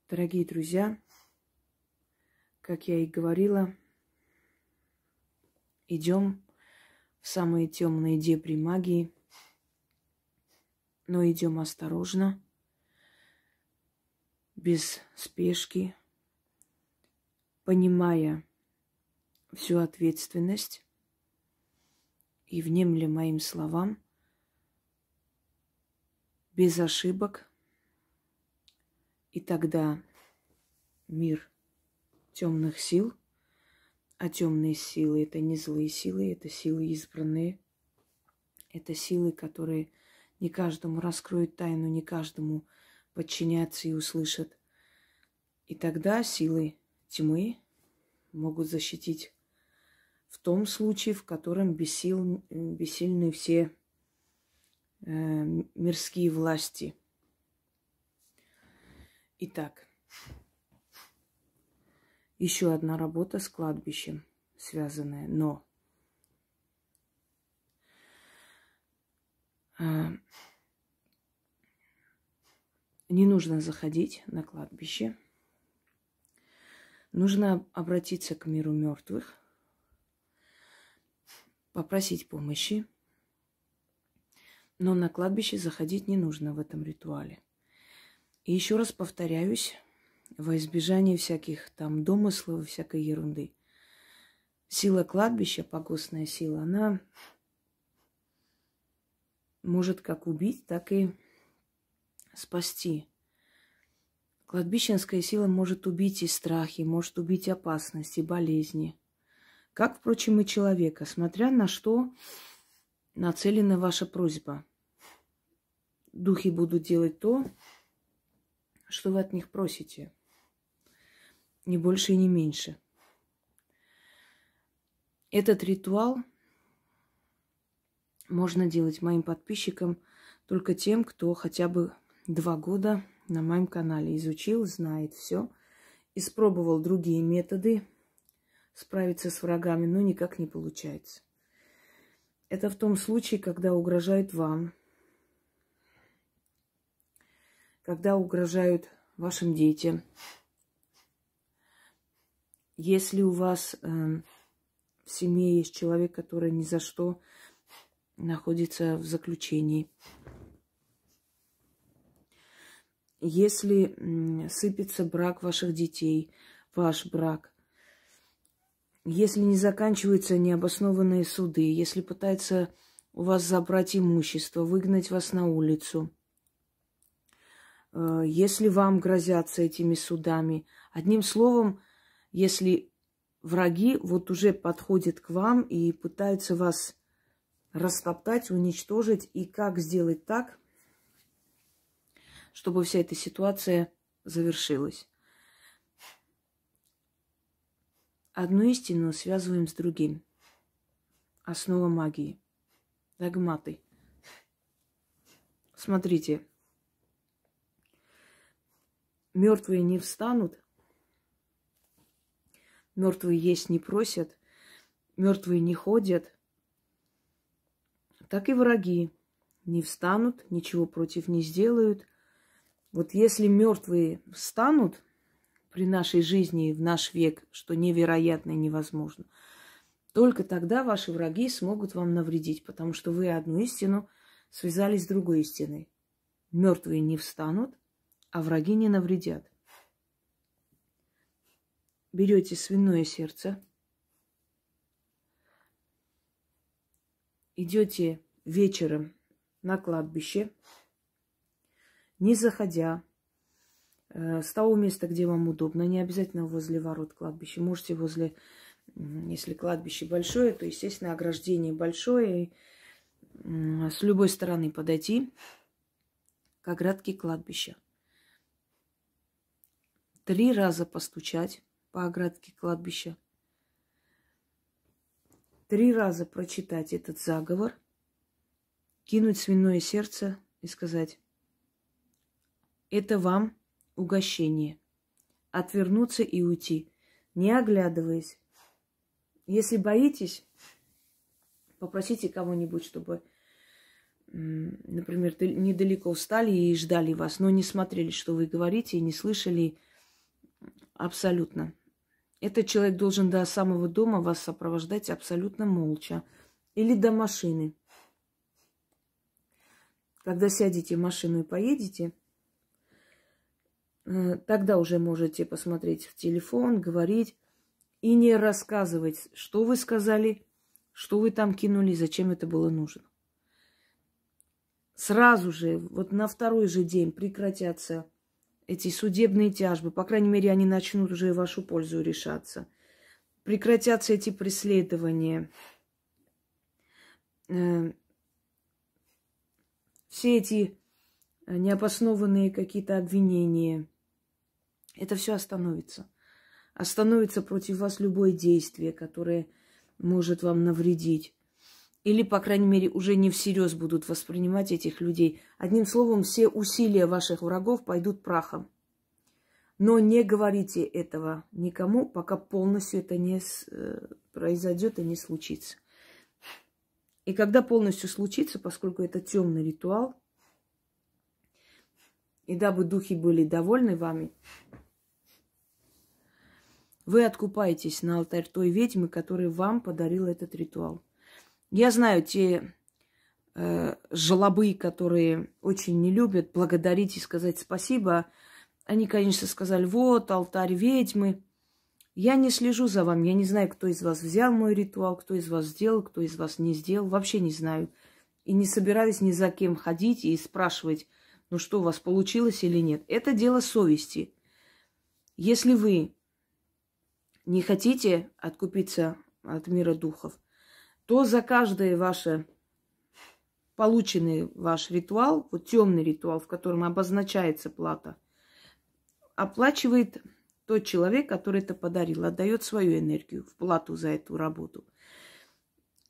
Дорогие друзья, как я и говорила, идем в самые темные дебри магии, но идем осторожно, без спешки, понимая всю ответственность и внемля моим словам, без ошибок. И тогда мир темных сил, а темные силы — это не злые силы, это силы избранные, это силы, которые не каждому раскроют тайну, не каждому подчинятся и услышат. И тогда силы тьмы могут защитить в том случае, в котором бессильны все мирские власти. Итак, еще одна работа с кладбищем связанная, но не нужно заходить на кладбище. Нужно обратиться к миру мертвых, попросить помощи, но на кладбище заходить не нужно в этом ритуале. И еще раз повторяюсь, во избежание всяких там домыслов, всякой ерунды. Сила кладбища, погостная сила, она может как убить, так и спасти. Кладбищенская сила может убить и страхи, может убить опасности, болезни. Как, впрочем, и человека, смотря на что нацелена ваша просьба. Духи будут делать то, что вы от них просите. Ни больше и не меньше. Этот ритуал можно делать моим подписчикам только тем, кто хотя бы 2 года на моем канале изучил, знает все, испробовал другие методы справиться с врагами, но никак не получается. Это в том случае, когда угрожают вам, когда угрожают вашим детям. Если у вас в семье есть человек, который ни за что находится в заключении. Если сыпется брак ваших детей, ваш брак. Если не заканчиваются необоснованные суды, если пытаются у вас забрать имущество, выгнать вас на улицу, если вам грозятся этими судами. Одним словом, если враги вот уже подходят к вам и пытаются вас растоптать, уничтожить, и как сделать так, чтобы вся эта ситуация завершилась. Одну истину связываем с другим. Основа магии. Догматы. Смотрите. Мертвые не встанут, мертвые есть не просят, мертвые не ходят, так и враги не встанут, ничего против не сделают. Вот если мертвые встанут при нашей жизни в наш век, что невероятно и невозможно, только тогда ваши враги смогут вам навредить, потому что вы одну истину связали с другой истиной. Мертвые не встанут, а враги не навредят. Берете свиное сердце, идете вечером на кладбище, не заходя, с того места, где вам удобно, не обязательно возле ворот кладбища. Можете возле, если кладбище большое, то, естественно, ограждение большое, с любой стороны подойти к оградке кладбища. 3 раза постучать по оградке кладбища. 3 раза прочитать этот заговор, кинуть свиное сердце и сказать: это вам угощение. Отвернуться и уйти, не оглядываясь. Если боитесь, попросите кого-нибудь, чтобы, например, недалеко встали и ждали вас, но не смотрели, что вы говорите, и не слышали Абсолютно. Этот человек должен до самого дома вас сопровождать абсолютно молча. Или до машины. Когда сядете в машину и поедете, тогда уже можете посмотреть в телефон, говорить и не рассказывать, что вы сказали, что вы там кинули, зачем это было нужно. Сразу же, вот на второй же день прекратятся эти судебные тяжбы. По крайней мере, они начнут уже в вашу пользу решаться. Прекратятся эти преследования. Все эти необоснованные какие-то обвинения. Это все остановится. Остановится против вас любое действие, которое может вам навредить. Или, по крайней мере, уже не всерьез будут воспринимать этих людей. Одним словом, все усилия ваших врагов пойдут прахом. Но не говорите этого никому, пока полностью это не произойдет и не случится. И когда полностью случится, поскольку это темный ритуал, и дабы духи были довольны вами, вы откупаетесь на алтарь той ведьмы, которая вам подарила этот ритуал. Я знаю те жлобы, которые очень не любят благодарить и сказать спасибо. Они, конечно, сказали, вот алтарь ведьмы. Я не слежу за вами, я не знаю, кто из вас взял мой ритуал, кто из вас сделал, кто из вас не сделал. Вообще не знаю. И не собираюсь ни за кем ходить и спрашивать, ну что у вас получилось или нет. Это дело совести. Если вы не хотите откупиться от мира духов, то за каждый полученный ваш ритуал, вот темный ритуал, в котором обозначается плата, оплачивает тот человек, который это подарил, отдает свою энергию в плату за эту работу.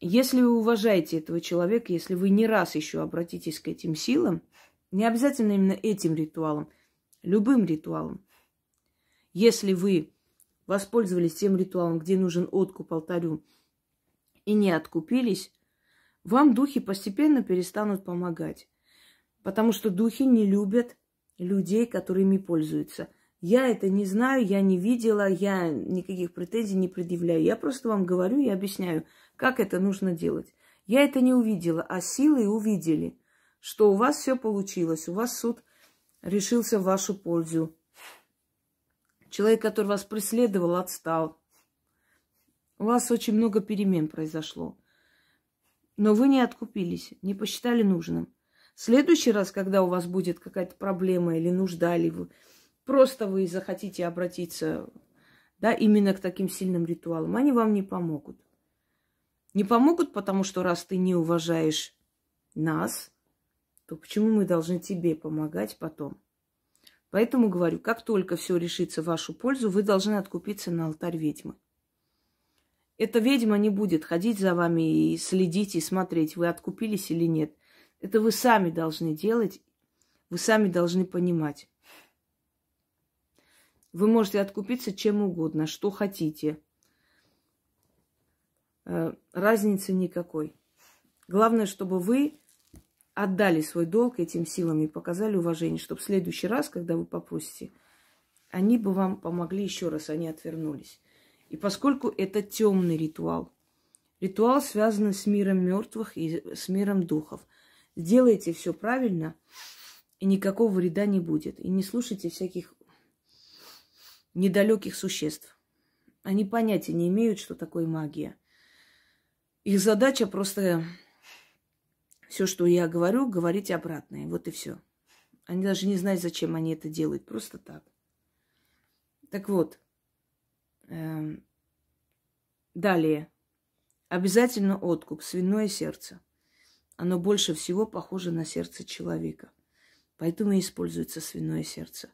Если вы уважаете этого человека, если вы не раз еще обратитесь к этим силам, не обязательно именно этим ритуалом, любым ритуалом, если вы воспользовались тем ритуалом, где нужен откуп алтарю, и не откупились, вам духи постепенно перестанут помогать. Потому что духи не любят людей, которыми пользуются. Я это не знаю, я не видела, я никаких претензий не предъявляю. Я просто вам говорю и объясняю, как это нужно делать. Я это не увидела, а силы увидели, что у вас все получилось, у вас суд решился в вашу пользу. Человек, который вас преследовал, отстал. У вас очень много перемен произошло. Но вы не откупились, не посчитали нужным. В следующий раз, когда у вас будет какая-то проблема или нужда, или вы захотите обратиться, да, именно к таким сильным ритуалам, они вам не помогут. Не помогут, потому что раз ты не уважаешь нас, то почему мы должны тебе помогать потом? Поэтому говорю, как только все решится в вашу пользу, вы должны откупиться на алтарь ведьмы. Эта ведьма не будет ходить за вами и следить, и смотреть, вы откупились или нет. Это вы сами должны делать, вы сами должны понимать. Вы можете откупиться чем угодно, что хотите. Разницы никакой. Главное, чтобы вы отдали свой долг этим силам и показали уважение, чтобы в следующий раз, когда вы попросите, они бы вам помогли еще раз, они отвернулись. И поскольку это темный ритуал, ритуал связан с миром мертвых и с миром духов, сделайте все правильно, и никакого вреда не будет. И не слушайте всяких недалеких существ. Они понятия не имеют, что такое магия. Их задача просто все, что я говорю, говорить обратное. Вот и все. Они даже не знают, зачем они это делают. Просто так. Так вот. Далее. Обязательно откуп. Свиное сердце. Оно больше всего похоже на сердце человека. Поэтому и используется свиное сердце.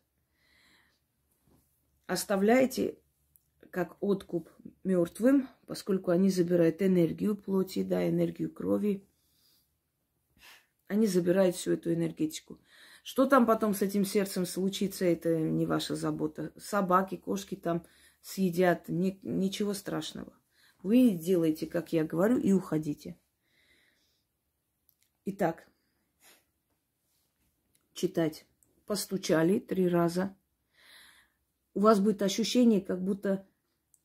Оставляйте как откуп мертвым, поскольку они забирают энергию плоти, да, энергию крови. Они забирают всю эту энергетику. Что там потом с этим сердцем случится, это не ваша забота. Собаки, кошки там съедят, ничего страшного. Вы делаете, как я говорю, и уходите. Итак, читать. Постучали 3 раза. у вас будет ощущение, как будто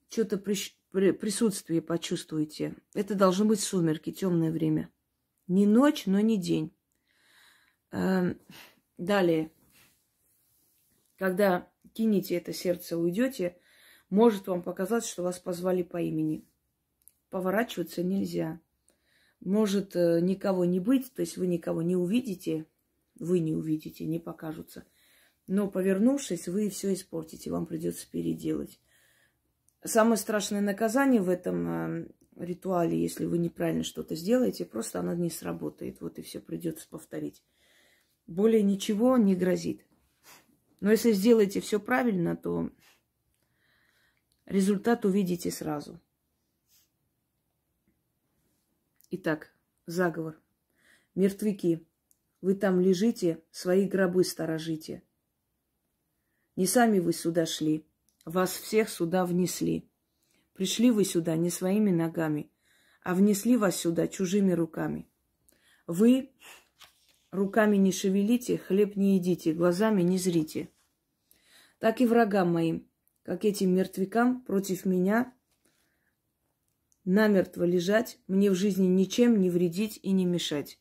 что-то присутствие почувствуете. Это должно быть сумерки, темное время. Не ночь, но не день. Далее. Когда кинете это сердце, уйдете, может вам показаться, что вас позвали по имени. Поворачиваться нельзя. Может никого не быть, то есть вы никого не увидите, не покажутся. Но повернувшись, вы все испортите, вам придется переделать. Самое страшное наказание в этом ритуале, если вы неправильно что-то сделаете, просто оно не сработает. Вот и все, придется повторить. Более ничего не грозит. Но если сделаете все правильно, то результат увидите сразу. Итак, заговор. Мертвяки, вы там лежите, свои гробы сторожите. Не сами вы сюда шли, вас всех сюда внесли. Пришли вы сюда не своими ногами, а внесли вас сюда чужими руками. Вы руками не шевелите, хлеб не едите, глазами не зрите. Так и врагам моим, как этим мертвякам против меня, намертво лежать, мне в жизни ничем не вредить и не мешать.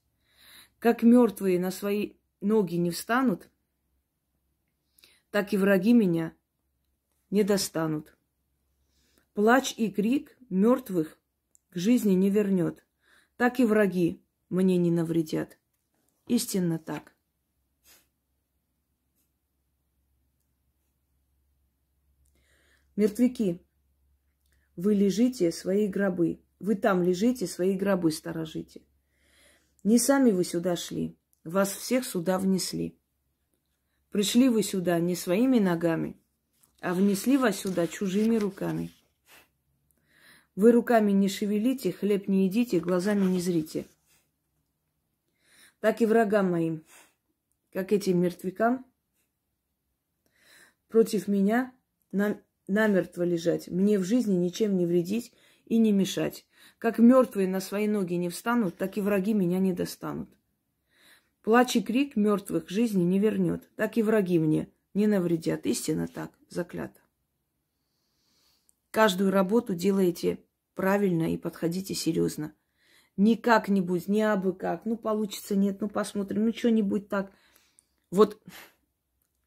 Как мертвые на свои ноги не встанут, так и враги меня не достанут. Плач и крик мертвых к жизни не вернет, так и враги мне не навредят. Истинно так. Мертвяки, вы лежите, свои гробы. Вы там лежите, свои гробы сторожите. Не сами вы сюда шли, вас всех сюда внесли. Пришли вы сюда не своими ногами, а внесли вас сюда чужими руками. Вы руками не шевелите, хлеб не едите, глазами не зрите. Так и врагам моим, как этим мертвякам, против меня намертво лежать, мне в жизни ничем не вредить и не мешать. Как мертвые на свои ноги не встанут, так и враги меня не достанут. Плач и крик мертвых жизни не вернет, так и враги мне не навредят. Истинно так, заклято. Каждую работу делаете правильно и подходите серьезно. Не как-нибудь, не абы как, ну получится, нет, ну посмотрим, ну что-нибудь так. Вот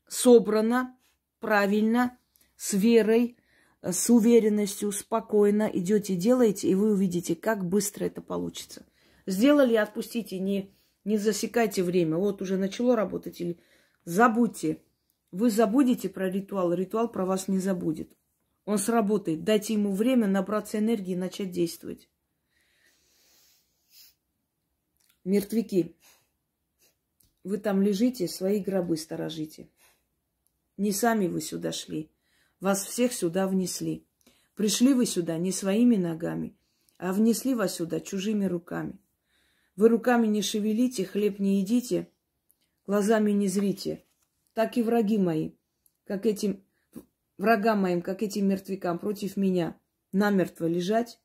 собрано, правильно, с верой, с уверенностью, спокойно идете, делаете, и вы увидите, как быстро это получится. Сделали, отпустите, не засекайте время. Вот уже начало работать, или забудьте. Вы забудете про ритуал, ритуал про вас не забудет. Он сработает. Дайте ему время набраться энергии и начать действовать. Мертвяки, вы там лежите, свои гробы сторожите. Не сами вы сюда шли, вас всех сюда внесли. Пришли вы сюда не своими ногами, а внесли вас сюда чужими руками. Вы руками не шевелите, хлеб не едите, глазами не зрите. Так и врагам моим, как этим мертвякам против меня, намертво лежать,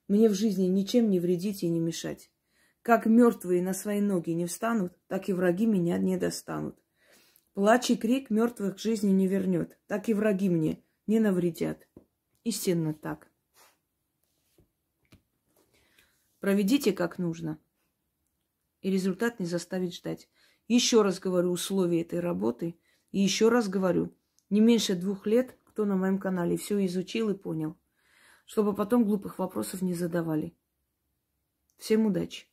мне в жизни ничем не вредить и не мешать. Как мертвые на свои ноги не встанут, так и враги меня не достанут. Плач и крик мертвых к жизни не вернет, так и враги мне не навредят. Истинно так. Проведите как нужно, и результат не заставит ждать. Еще раз говорю условия этой работы, и еще раз говорю, не меньше 2 лет, кто на моем канале все изучил и понял, чтобы потом глупых вопросов не задавали. Всем удачи!